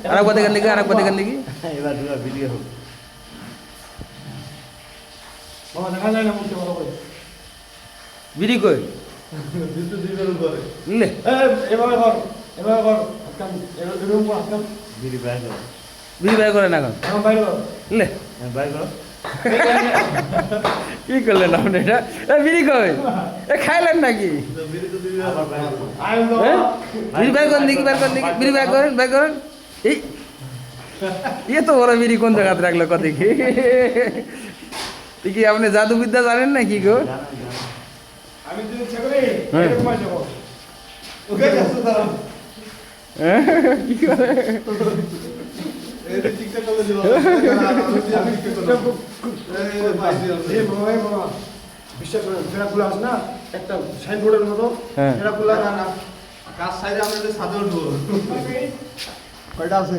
আরেকবার দেখেন দেখি আরেকবার দেখেন দেখি এবার ভিডিও হোক বাবা দেখা যায় না মুখে ভালো করে বিড়ি কই দুটো দুই বেরো করে লে এভাবে কর আজকাল এরকম করে আজকাল ভিডিও বাইর করো বিড়ি বাইর করেন এখন এখন বাইরে কর লে বাইর করো কি করলেন আপনি এটা বিড়ি কই খাইলেন নাকি আবার বাইর করো আই নো বিড়ি বাইর করেন দেখি বিড়ি বাইর করেন এই ইয়ে তো বড় বিড়ি কোন জায়গাতে রাখলো কত দেখি কি আপনি জাদুবিদ্যা জানেন না কি গো আমি যদি ইচ্ছা করি এরকম আসব ওকে যাচ্ছে তারা কি করে এই টিকটক করে দিল এই বাবা বিশ্বাস করেন ফেরাগুলো আছে না একটা সাইনবোর্ডের মতো হ্যাঁ। ফেরাগুলো না কাজ সাইডে আমরা যে সাদে উঠবো কয়টা আছে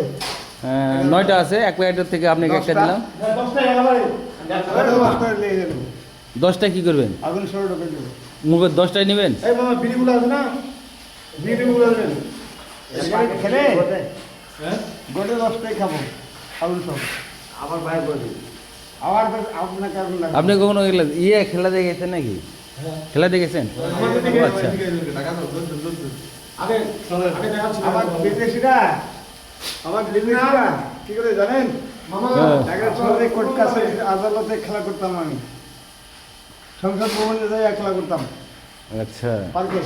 9টা আছে এক প্যাকেটের থেকে আপনাকে একটা দিলাম 10টা একেবারে 10টা নিয়ে গেল 10টা কি করবেন আগুন সরে ঢোকে দেব মুখে 10টাই নেবেন এই মামা বিড়িগুলো আছে না বিড়িগুলো দেবেন খেলে হ্যাঁ গোটে 10টাই খাবো আগুন সব আবার বাইর করে দিই আবার আপনাকে আগুন লাগবে আপনি কখনো খেলা দেখেছেন নাকি খেলা দেখেছেন আমাদের দিকে ও, আচ্ছা আগে আগে দেখাচ্ছি আমার বিদেশিরা আমার বিদেশিরা কি করে জানেন মামা হ্যাঁ। আগে চলে কোর্ট কাছে আদালতে খেলা করতাম আমি সংসদ ভবনে যাই খেলা করতাম আচ্ছা পার্কে